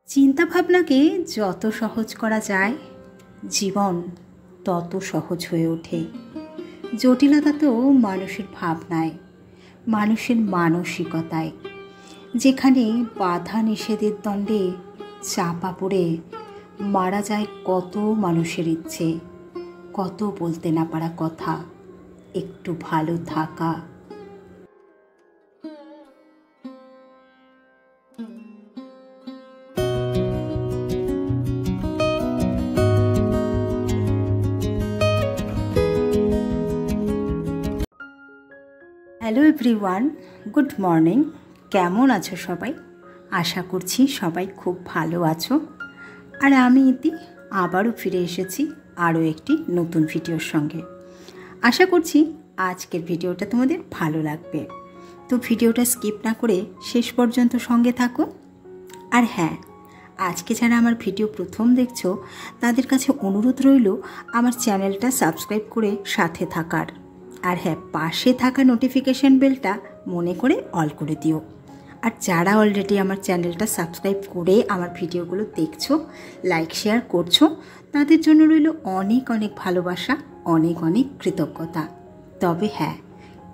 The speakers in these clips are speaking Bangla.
চিন্তা ভাবনাকে যত সহজ করা যায়, জীবন তত সহজ হয়ে ওঠে। জটিলতা তো মানুষের ভাবনায়, মানুষের মানসিকতায়, যেখানে বাধা নিষেধের দণ্ডে চাপা পড়ে মারা যায় কত মানুষের ইচ্ছে, কত বলতে না পারা কথা, একটু ভালো থাকা। Hello everyone, good morning. কেমন আছো সবাই? আশা করছি সবাই খুব ভালো আছো। আর আমি ইতি আবারও ফিরে এসেছি আরও একটি নতুন ভিডিওর সঙ্গে। আশা করছি আজকের ভিডিওটা তোমাদের ভালো লাগবে, তো ভিডিওটা স্কিপ না করে শেষ পর্যন্ত সঙ্গে থাকো। আর হ্যাঁ, আজকে যারা আমার ভিডিও প্রথম দেখছো তাদের কাছে অনুরোধ রইল আমার চ্যানেলটা সাবস্ক্রাইব করে সাথে থাকার। আর হ্যাঁ, পাশে থাকা নোটিফিকেশান বেলটা মনে করে অল করে দিও। আর যারা অলরেডি আমার চ্যানেলটা সাবস্ক্রাইব করে আমার ভিডিওগুলো দেখছো, লাইক শেয়ার করছো, তাদের জন্য রইল অনেক অনেক ভালোবাসা, অনেক অনেক কৃতজ্ঞতা। তবে হ্যাঁ,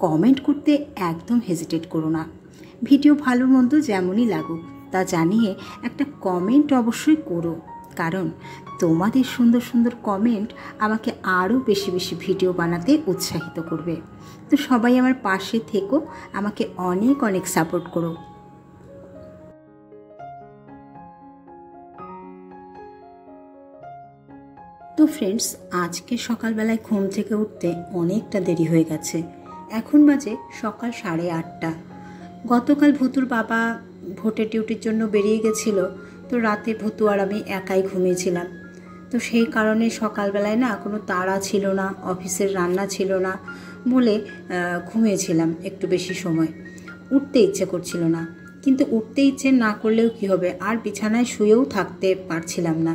কমেন্ট করতে একদম হেজিটেট করো না। ভিডিও ভালো মন্দ যেমনই লাগুক তা জানিয়ে একটা কমেন্ট অবশ্যই করো, কারণ তোমাদের সুন্দর সুন্দর কমেন্ট আমাকে আরও বেশি বেশি ভিডিও বানাতে উৎসাহিত করবে। তো সবাই আমার পাশে থেকো, আমাকে অনেক অনেক সাপোর্ট করো। তো ফ্রেন্ডস, আজকে সকালবেলায় ঘুম থেকে উঠতে অনেকটা দেরি হয়ে গেছে। এখন বাজে সকাল 8:30। গতকাল ভুতুর বাবা ভোটের ডিউটির জন্য বেরিয়ে গেছিল, তো রাতে ভুতু আর আমি একাই ঘুমিয়েছিলাম। তো সেই কারণে সকালবেলায় না কোনো তাড়া ছিল না, অফিসের রান্না ছিল না বলে ঘুমিয়েছিলাম একটু বেশি সময়। উঠতে ইচ্ছে করছিল না, কিন্তু উঠতে ইচ্ছে না করলেও কী হবে, আর বিছানায় শুয়েও থাকতে পারছিলাম না।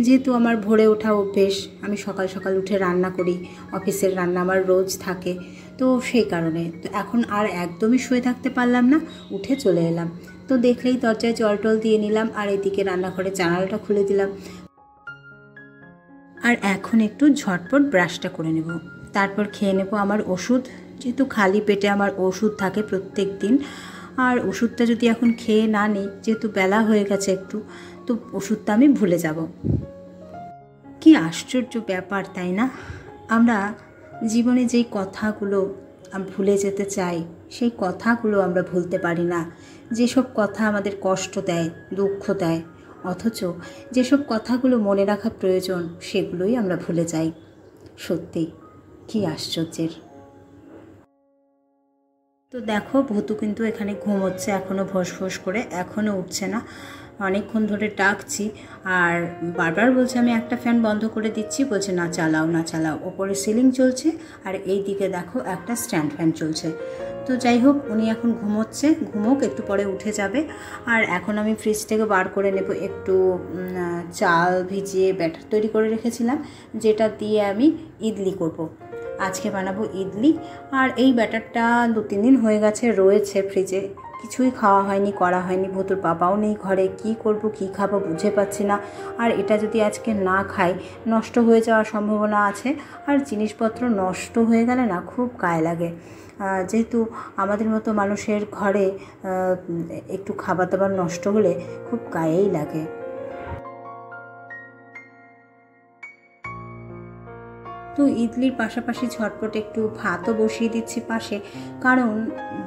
যেহেতু আমার ভোরে ওঠা অভ্যেস, আমি সকাল সকাল উঠে রান্না করি, অফিসের রান্না আমার রোজ থাকে, তো সেই কারণে তো এখন আর একদমই শুয়ে থাকতে পারলাম না, উঠে চলে এলাম। তো দেখলেই দরজায় জল টল দিয়ে নিলাম, আর এদিকে রান্নাঘরে জানালাটা খুলে দিলাম। আর এখন একটু ঝটপট ব্রাশটা করে নেব, তারপর খেয়ে নেব আমার ওষুধ। যেহেতু খালি পেটে আমার ওষুধ থাকে প্রত্যেক দিন, আর ওষুধটা যদি এখন খেয়ে না নিই, যেহেতু বেলা হয়ে গেছে একটু, তো ওষুধটা আমি ভুলে যাব। কি আশ্চর্য ব্যাপার, তাই না? আমরা জীবনে যেই কথাগুলো ভুলে যেতে চাই, সেই কথাগুলো আমরা ভুলতে পারি না। যেসব কথা আমাদের কষ্ট দেয়, দুঃখ দেয়, অথচ যেসব কথাগুলো মনে রাখা প্রয়োজন সেগুলোই আমরা ভুলে যাই। সত্যি কি আশ্চর্যের। তো দেখো, ভুতু কিন্তু এখানে ঘুমোচ্ছে এখনও ভোস ভোস করে, এখনও উঠছে না। অনেকক্ষণ ধরে ডাকছি, আর বারবার বলছে আমি একটা ফ্যান বন্ধ করে দিচ্ছি, বলছে না চালাও না চালাও। ওপরে সিলিং চলছে আর এই দিকে দেখো একটা স্ট্যান্ড ফ্যান চলছে। তো যাই হোক, উনি এখন ঘুমোচ্ছে, ঘুমোক, একটু পরে উঠে যাবে। আর এখন আমি ফ্রিজ থেকে বার করে নেব একটু চাল ভিজিয়ে ব্যাটার তৈরি করে রেখেছিলাম, যেটা দিয়ে আমি ইডলি করব। আজকে বানাবো ইডলি। আর এই ব্যাটারটা 2-3 দিন হয়ে গেছে রয়েছে ফ্রিজে, কিছুই খাওয়া হয়নি, করা হয়নি। ভুতুর বাবাও নেই ঘরে, কি করব কি খাবো বুঝে পাচ্ছি না। আর এটা যদি আজকে না খাই, নষ্ট হয়ে যাওয়ার সম্ভাবনা আছে। আর জিনিসপত্র নষ্ট হয়ে গেলে না খুব গায়ে লাগে। যেহেতু আমাদের মতো মানুষের ঘরে একটু খাবার দাবার নষ্ট হলে খুব গায়েই লাগে। তো ইডলির পাশাপাশি ঝটপট একটু ভাতও বসিয়ে দিচ্ছি পাশে, কারণ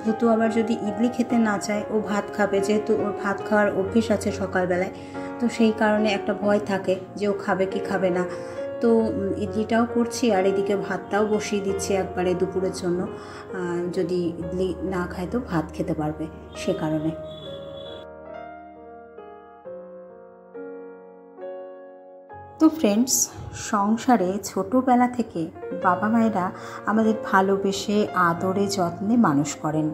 ভুতু আবার যদি ইডলি খেতে না চায়, ও ভাত খাবে, যেহেতু ওর ভাত খাওয়ার অভ্যেস আছে সকালবেলায়। তো সেই কারণে একটা ভয় থাকে যে ও খাবে কি খাবে না। তো ইডলিটাও করছি আর এদিকে ভাতটাও বসিয়ে দিচ্ছি একবারে দুপুরের জন্য। যদি ইডলি না খায় তো ভাত খেতে পারবে, সে কারণে। তো ফ্রেন্ডস, সংসারে ছোটোবেলা থেকে বাবা মায়েরা আমাদের ভালোবেসে আদরে যত্নে মানুষ করেন,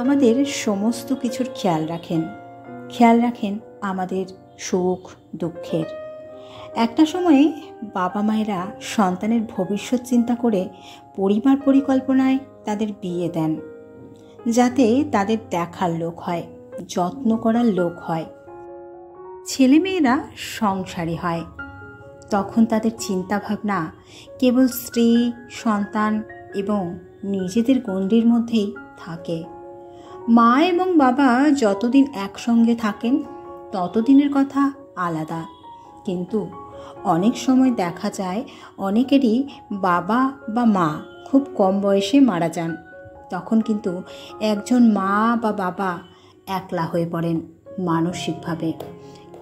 আমাদের সমস্ত কিছুর খেয়াল রাখেন আমাদের সুখ দুঃখের। একটা সময়ে বাবা মায়েরা সন্তানের ভবিষ্যৎ চিন্তা করে পরিবার পরিকল্পনায় তাদের বিয়ে দেন, যাতে তাদের দেখার লোক হয়, যত্ন করার লোক হয়। ছেলেমেয়েরা সংসারী হয়, তখন তাদের চিন্তাভাবনা কেবল স্ত্রী, সন্তান এবং নিজেদের গণ্ডির মধ্যেই থাকে। মা এবং বাবা যতদিন একসঙ্গে থাকেন ততদিনের কথা আলাদা, কিন্তু অনেক সময় দেখা যায় অনেকেরই বাবা বা মা খুব কম বয়সে মারা যান। তখন কিন্তু একজন মা বা বাবা একলা হয়ে পড়েন মানসিকভাবে।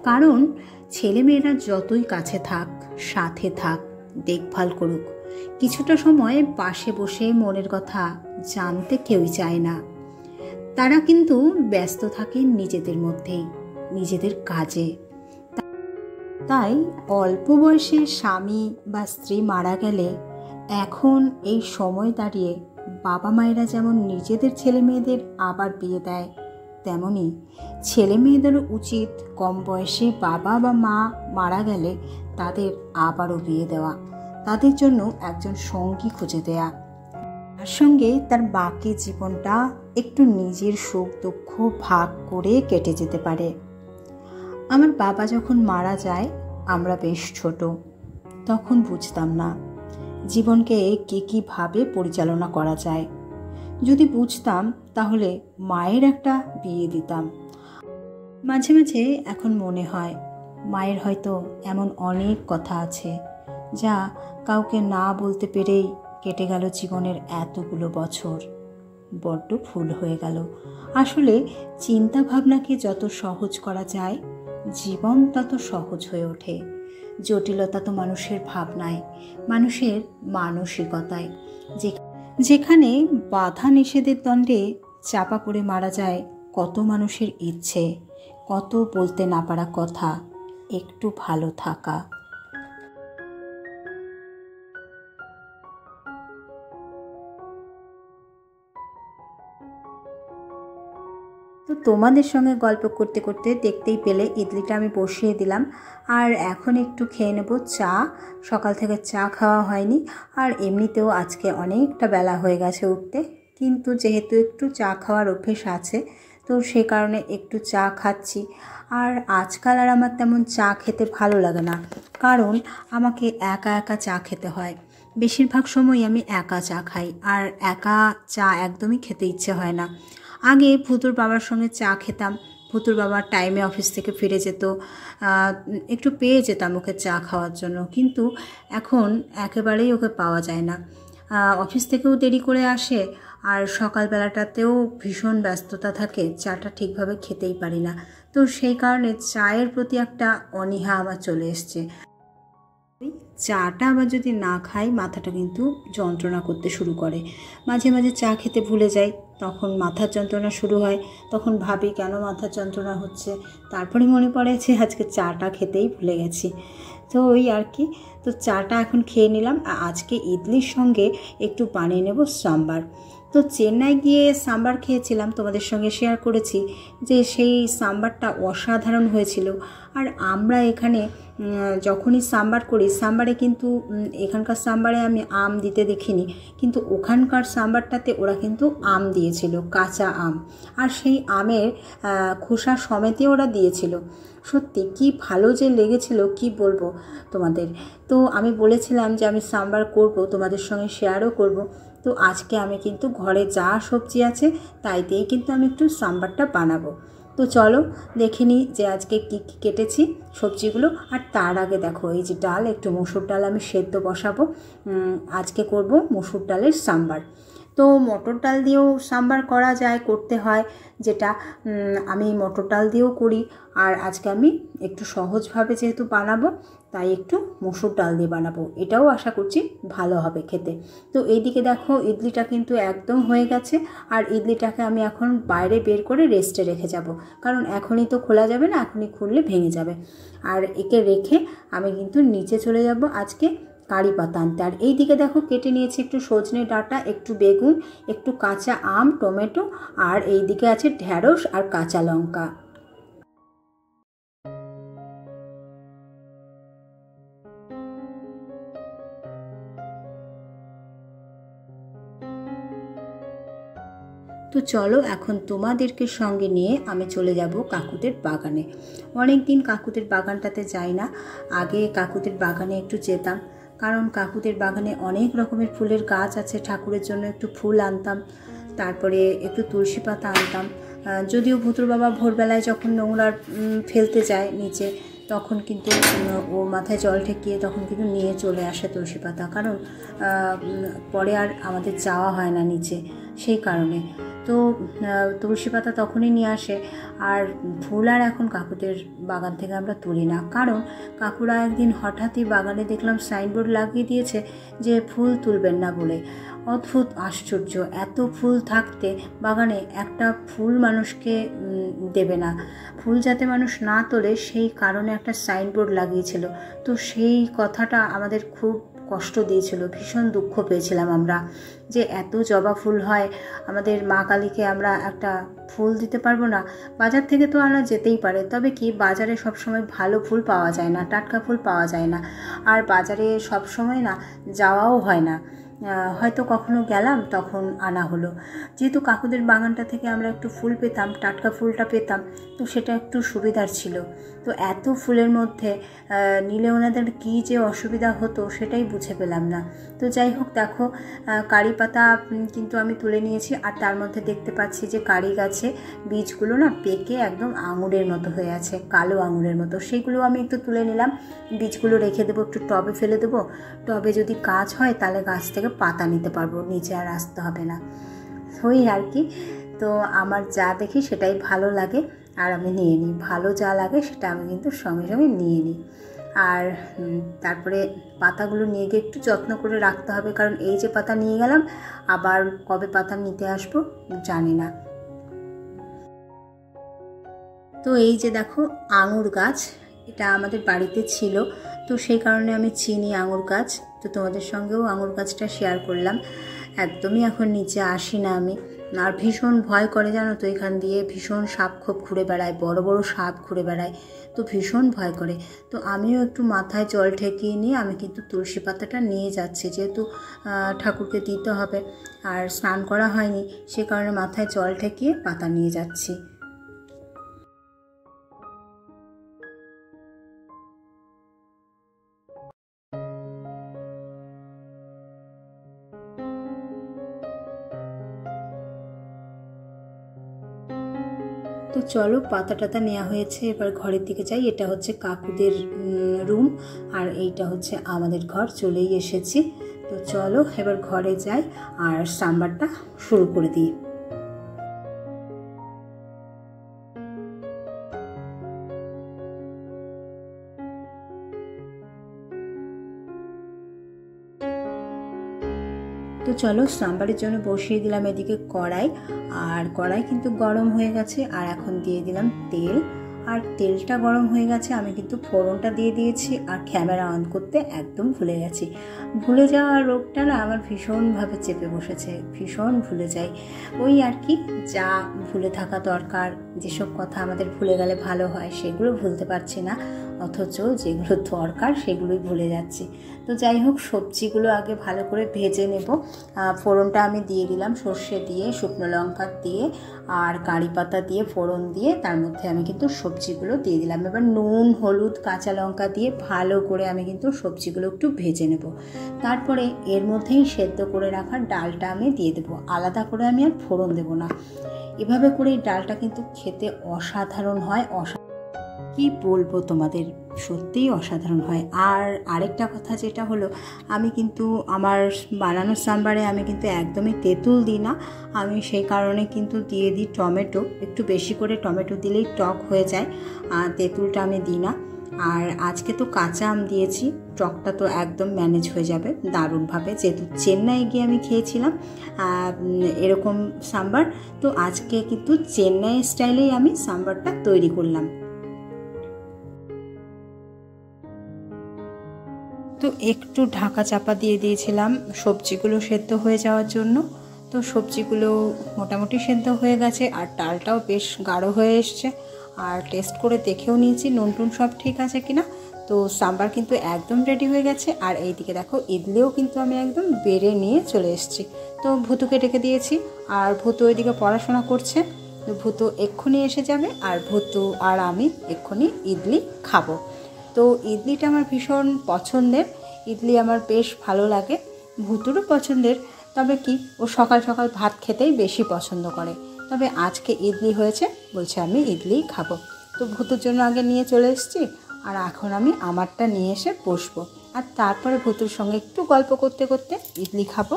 কারণ ছেলেমেয়েরা যতই কাছে থাক, সাথে থাক, দেখভাল করুক, কিছুটা সময় পাশে বসে মনের কথা জানতে কেউই চায় না। তারা কিন্তু ব্যস্ত থাকে নিজেদের মধ্যেই, নিজেদের কাজে। তাই অল্প বয়সে স্বামী বা স্ত্রী মারা গেলে এখন এই সময় দাঁড়িয়ে বাবা মায়েরা যেমন নিজেদের ছেলে মেয়েদের আবার বিয়ে দেয়, তেমনি ছেলে মেয়েদেরও উচিত কম বয়সে বাবা বা মা মারা গেলে তাদের আবারও বিয়ে দেওয়া, তাদের জন্য একজন সঙ্গী খুঁজে দেয়া, তার সঙ্গে তার বাকি জীবনটা একটু নিজের সুখ দুঃখ ভাগ করে কেটে যেতে পারে। আমার বাবা যখন মারা যায় আমরা বেশ ছোট, তখন বুঝতাম না জীবনকে কীভাবে পরিচালনা করা যায়। যদি বুঝতাম তাহলে মায়ের একটা বিয়ে দিতাম। মাঝে মাঝে এখন মনে হয় মায়ের হয়তো এমন অনেক কথা আছে যা কাউকে না বলতে পেরেই কেটে গেল জীবনের এতগুলো বছর। বড্ড ভুল হয়ে গেল। আসলে চিন্তা ভাবনাকে যত সহজ করা যায় জীবন তত সহজ হয়ে ওঠে। জটিলতা তো মানুষের ভাবনায়, মানুষের মানসিকতায়। যেখানে বাধা নিষেধের দণ্ডে চাপা পড়ে মারা যায় কত মানুষের ইচ্ছে, কত বলতে না পারা কথা, একটু ভালো থাকা। তো তোমাদের সঙ্গে গল্প করতে করতে দেখতেই পেলে ইডলিটা আমি বসিয়ে দিলাম, আর এখন একটু খেয়ে নেব চা। সকাল থেকে চা খাওয়া হয়নি, আর এমনিতেও আজকে অনেকটা বেলা হয়ে গেছে উঠতে, কিন্তু যেহেতু একটু চা খাওয়ার অভ্যেস আছে তো সে কারণে একটু চা খাচ্ছি। আর আজকাল আর আমার তেমন চা খেতে ভালো লাগে না, কারণ আমাকে একা একা চা খেতে হয়। বেশিরভাগ সময় আমি একা চা খাই, আর একা চা একদমই খেতে ইচ্ছে হয় না। আগে ভুতুর বাবার সঙ্গে চা খেতাম, ভুতুর বাবার টাইমে অফিস থেকে ফিরে যেত, একটু পেয়ে যেতাম ওকে চা খাওয়ার জন্য, কিন্তু এখন একেবারেই ওকে পাওয়া যায় না। অফিস থেকেও দেরি করে আসে, আর সকালবেলাটাতেও ভীষণ ব্যস্ততা থাকে, চাটা ঠিকভাবে খেতেই পারি না। তো সেই কারণে চায়ের প্রতি একটা অনীহা আমার চলে এসছে। চাটা আবার যদি না খাই মাথাটা কিন্তু যন্ত্রণা করতে শুরু করে। মাঝে মাঝে চা খেতে ভুলে যাই, তখন মাথার যন্ত্রণা শুরু হয়। তখন ভাবি কেন মাথার যন্ত্রণা হচ্ছে, তারপরে মনে পড়ে যে আজকে চাটা খেতেই ভুলে গেছি। তো ওই আর কি। তো চাটা এখন খেয়ে নিলাম। আজকে ইডলির সঙ্গে একটু বানিয়ে নেব সাম্বার। তো চেন্নাই গিয়ে সাম্বার খেয়েছিলাম, তোমাদের সঙ্গে শেয়ার করেছি যে সেই সাম্বারটা অসাধারণ হয়েছিল। আর আমরা এখানে যখনই সাম্বার করি, সাম্বারে কিন্তু এখানকার সাম্বারে আমি আম দিতে দেখিনি, কিন্তু ওখানকার সাম্বারটাতে ওরা কিন্তু আম দিয়েছিল, কাঁচা আম, আর সেই আমের খোসা সমেতে ওরা দিয়েছিল। সত্যি কি ভালো যে লেগেছিল কি বলবো তোমাদের। তো আমি বলেছিলাম যে আমি সাম্বার করব, তোমাদের সঙ্গে শেয়ারও করব। তো আজকে আমি কিন্তু ঘরে যা সবজি আছে তাই দিয়েই কিন্তু আমি একটু সাম্বারটা বানাবো। তো চলো দেখে নিই যে আজকে কী কী কেটেছি সবজিগুলো। আর তার আগে দেখো এই যে ডাল, একটু মসুর ডাল আমি সেদ্ধ বসাবো। আজকে করব মসুর ডালের সাম্বার। তো মটর ডাল দিয়েও সাম্বার করা যায়, করতে হয়, যেটা আমি মটর ডাল দিয়েও করি। আর আজকে আমি একটু সহজভাবে যেহেতু বানাবো তাই একটু মসুর ডাল দিয়ে বানাবো, এটাও আশা করছি ভালো হবে খেতে। তো এইদিকে দেখো ইডলিটা কিন্তু একদম হয়ে গেছে, আর ইডলিটাকে আমি এখন বাইরে বের করে রেস্টে রেখে যাব, কারণ এখনই তো খোলা যাবে না, এখনই খুললে ভেঙে যাবে। আর একে রেখে আমি কিন্তু নিচে চলে যাব আজকে কারি পাতা আনতে। আর এই দিকে দেখো কেটে নিয়েছি একটু সজনে ডাঁটা, একটু বেগুন, একটু কাঁচা আম, টমেটো, আর এই দিকে আছে ঢ্যাঁড়স আর কাঁচা লঙ্কা। তো চলো এখন তোমাদেরকে সঙ্গে নিয়ে আমি চলে যাব কাকুদের বাগানে। অনেক দিন কাকুদের বাগানটাতে যাই না। আগে কাকুদের বাগানে একটু যেতাম, কারণ কাকুদের বাগানে অনেক রকমের ফুলের গাছ আছে। ঠাকুরের জন্য একটু ফুল আনতাম, তারপরে একটু তুলসী পাতা আনতাম। যদিও ভুতুর বাবা ভোরবেলায় যখন নোংরা ফেলতে যায় নিচে, তখন কিন্তু ও মাথায় জল ঠেকিয়ে তখন কিন্তু নিয়ে চলে আসে তুলসী পাতা, কারণ পরে আর আমাদের যাওয়া হয় না নিচে, সেই কারণে। তো তুলসী পাতা তখনই নিয়ে আসে। আর ফুল আর এখন কাকুদের বাগান থেকে আমরা তুলি না, কারণ কাকুরা একদিন হঠাৎই বাগানে দেখলাম সাইনবোর্ড লাগিয়ে দিয়েছে যে ফুল তুলবেন না বলে। অদ্ভুত আশ্চর্য, এত ফুল থাকতে বাগানে একটা ফুল মানুষকে দেবে না, ফুল যাতে মানুষ না তোলে সেই কারণে একটা সাইনবোর্ড লাগিয়েছিল। তো সেই কথাটা আমাদের খুব কষ্ট দিয়েছিল, ভীষণ দুঃখ পেয়েছিলাম আমরা যে এত জবা ফুল হয়, আমাদের মা কালীকে আমরা একটা ফুল দিতে পারবো না। বাজার থেকে তো আনা যেতেই পারে, তবে কি বাজারে সবসময় ভালো ফুল পাওয়া যায় না, টাটকা ফুল পাওয়া যায় না। আর বাজারে সবসময় না যাওয়াও হয় না, হয়তো কখনো গেলাম তখন আনা হলো। যেহেতু কাকুদের বাগানটা থেকে আমরা একটু ফুল পেতাম, টাটকা ফুলটা পেতাম, তো সেটা একটু সুবিধার ছিল। তো এত ফুলের মধ্যে নিলে ওনাদের কী যে অসুবিধা হতো সেটাই বুঝে পেলাম না। তো যাই হোক, দেখো কারি পাতা কিন্তু আমি তুলে নিয়েছি। আর তার মধ্যে দেখতে পাচ্ছি যে কারি গাছে বীজগুলো না পেকে একদম আঙুরের মতো হয়ে আছে, কালো আঙুরের মতো। সেইগুলো আমি একটু তুলে নিলাম, বীজগুলো রেখে দেবো, একটু টবে ফেলে দেবো। টবে যদি গাছ হয় তাহলে গাছ থেকে পাতা নিতে পারবো, নিচে আর আসতে হবে না, ওই আর কি। তো আমার যা দেখি সেটাই ভালো লাগে আর আমি নিয়ে নিই, ভালো যা লাগে সেটা আমি কিন্তু সঙ্গে সঙ্গে নিয়ে নিই। আর তারপরে পাতাগুলো নিয়ে গিয়ে একটু যত্ন করে রাখতে হবে, কারণ এই যে পাতা নিয়ে গেলাম আবার কবে পাতা নিতে আসবো জানি না। তো এই যে দেখো আঙুর গাছ, এটা আমাদের বাড়িতে ছিল, তো সেই কারণে আমি চিনি আঙুর গাছ। তো তোমাদের সঙ্গেও আঙুর গাছটা শেয়ার করলাম। একদমই এখন নিচে আসি না আমি, আর ভীষণ ভয় করে জানো তো, এখান দিয়ে ভীষণ সাপ খোপ ঘুরে বেড়ায়, বড় বড় সাপ ঘুরে বেড়ায়, তো ভীষণ ভয় করে। তো আমিও একটু মাথায় জল ঠেকিয়ে নিয়ে আমি কিন্তু তুলসী পাতাটা নিয়ে যাচ্ছি, যেহেতু ঠাকুরকে দিতে হবে আর স্নান করা হয়নি, সে কারণে মাথায় জল ঠেকিয়ে পাতা নিয়ে যাচ্ছি। তো চলো পাতা টাতা নেওয়া হয়েছে, এবার ঘরের দিকে যাই। এটা হচ্ছে কাকুদের রুম আর এইটা হচ্ছে আমাদের ঘর, চলেই এসেছি। তো চলো এবার ঘরে যাই আর সাম্বারটা শুরু করে দিই। তো চলো সাম্বারের জন্য বসিয়ে দিলাম এদিকে কড়াই, আর কড়াই কিন্তু গরম হয়ে গেছে। আর এখন দিয়ে দিলাম তেল, আর তেলটা গরম হয়ে গেছে, আমি কিন্তু ফোড়নটা দিয়ে দিয়েছি। আর ক্যামেরা অন করতে একদম ভুলে গেছি। ভুলে যাওয়ার রোগটা না আমার ভীষণভাবে চেপে বসেছে, ভীষণ ভুলে যাই। ওই আর কি, যা ভুলে থাকা দরকার, যেসব কথা আমাদের ভুলে গেলে ভালো হয় সেগুলো ভুলতে পারছি না, অথচ যেগুলো দরকার সেগুলোই ভুলে যাচ্ছি। তো যাই হোক, সবজিগুলো আগে ভালো করে ভেজে নেব। ফোড়নটা আমি দিয়ে দিলাম, সর্ষে দিয়ে, শুকনো লঙ্কা দিয়ে আর কারি পাতা দিয়ে ফোড়ন দিয়ে তার মধ্যে আমি কিন্তু সবজিগুলো দিয়ে দিলাম। এবার নুন, হলুদ, কাঁচা লঙ্কা দিয়ে ভালো করে আমি কিন্তু সবজিগুলো একটু ভেজে নেব। তারপরে এর মধ্যেই সেদ্ধ করে রাখা ডালটা আমি দিয়ে দেবো, আলাদা করে আমি আর ফোড়ন দেবো না। এভাবে করে ডালটা কিন্তু খেতে অসাধারণ হয়, কি বলবো তোমাদের, সত্যিই অসাধারণ হয়। আর আরেকটা কথা যেটা হলো, আমি কিন্তু আমার বানানোর সাম্বারে আমি কিন্তু একদমই তেঁতুল দিই না, আমি সেই কারণে কিন্তু দিয়ে দিই টমেটো, একটু বেশি করে টমেটো দিলেই টক হয়ে যায়, আর তেঁতুলটা আমি দিই না। আর আজকে তো কাঁচা আম দিয়েছি, টকটা তো একদম ম্যানেজ হয়ে যাবে দারুণভাবে, যেহেতু চেন্নাই গিয়ে আমি খেয়েছিলাম এরকম সাম্বার। তো আজকে কিন্তু চেন্নাই স্টাইলেই আমি সাম্বারটা তৈরি করলাম। তো একটু ঢাকা চাপা দিয়ে দিয়েছিলাম সবজিগুলো সেদ্ধ হয়ে যাওয়ার জন্য। তো সবজিগুলো মোটামুটি সেদ্ধ হয়ে গেছে, আর ডালটাও বেশ গাঢ় হয়ে এসছে। আর টেস্ট করে দেখেও নিয়েছি নুন টুন সব ঠিক আছে কিনা। তো সাম্বার কিন্তু একদম রেডি হয়ে গেছে। আর এইদিকে দেখো ইডলিও কিন্তু আমি একদম বেড়ে নিয়ে চলে এসেছি। তো ভুতুকে ডেকে দিয়েছি, আর ভুতু ওইদিকে পড়াশোনা করছে। তো ভুতু এক্ষুনি এসে যাবে, আর ভুতু আর আমি এক্ষুনি ইডলি খাবো। তো ইডলিটা আমার ভীষণ পছন্দের, ইডলি আমার বেশ ভালো লাগে, ভুতুরও পছন্দের। তবে কি, ও সকাল সকাল ভাত খেতেই বেশি পছন্দ করে। তবে আজকে ইডলি হয়েছে, বলছে আমি ইডলি খাবো। তো ভুতুর জন্য আগে নিয়ে চলে এসেছি, আর এখন আমি আমারটা নিয়ে এসে বসবো, আর তারপরে ভুতুর সঙ্গে একটু গল্প করতে করতে ইডলি খাবো।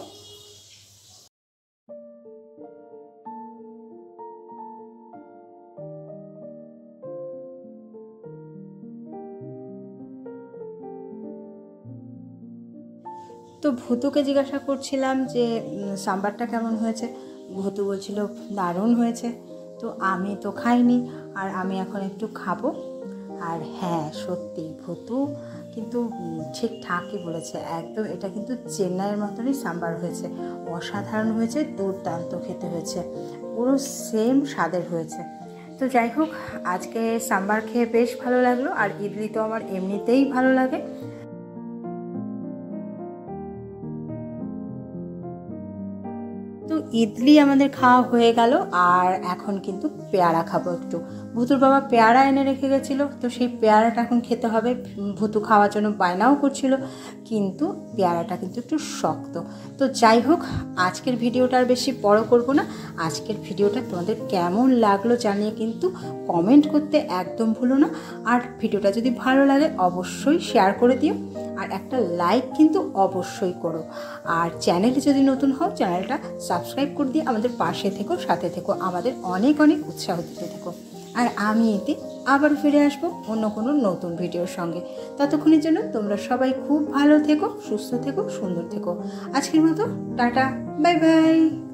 তো ভুতুকে জিজ্ঞাসা করছিলাম যে সাম্বারটা কেমন হয়েছে। ভুতু বলছিল দারুণ হয়েছে। তো আমি তো খাইনি, আর আমি এখন একটু খাবো। আর হ্যাঁ, সত্যি ভুতু কিন্তু ঠিকঠাকই বলেছে, একদম এটা কিন্তু চেন্নাইয়ের মতনই সাম্বার হয়েছে, অসাধারণ হয়েছে, দুর্দান্ত খেতে হয়েছে, পুরো সেম স্বাদের হয়েছে। তো যাই হোক, আজকে সাম্বার খেয়ে বেশ ভালো লাগলো, আর ইডলি তো আমার এমনিতেই ভালো লাগে। তো ইডলি আমাদের খাওয়া হয়ে গেল, আর এখন কিন্তু পেয়ারা খাবো একটু। ভুতুর বাবা পেয়ারা এনে রেখে গেছিলো, তো সেই পেয়ারাটা এখন খেতে হবে। ভুতু খাওয়ার জন্য বায়নাও করছিল, কিন্তু পেয়ারাটা কিন্তু একটু শক্ত। তো যাই হোক, আজকের ভিডিওটা আর বেশি বড় করব না। আজকের ভিডিওটা তোমাদের কেমন লাগলো জানিয়ে কিন্তু কমেন্ট করতে একদম ভুলো না। আর ভিডিওটা যদি ভালো লাগে অবশ্যই শেয়ার করে দিও, আর একটা লাইক কিন্তু অবশ্যই করো। আর চ্যানেলে যদি নতুন হও, চ্যানেলটা সাবস্ক্রাইব করে দিয়ে আমাদের পাশে থেকো, সাথে থেকো, আমাদের অনেক অনেক উৎসাহ দিতে থেকো। আর আমি এতে আবার ফিরে আসবো অন্য কোনো নতুন ভিডিওর সঙ্গে। ততক্ষণের জন্য তোমরা সবাই খুব ভালো থেকো, সুস্থ থেকো, সুন্দর থেকো। আজকের মতো টাটা, বাই বাই।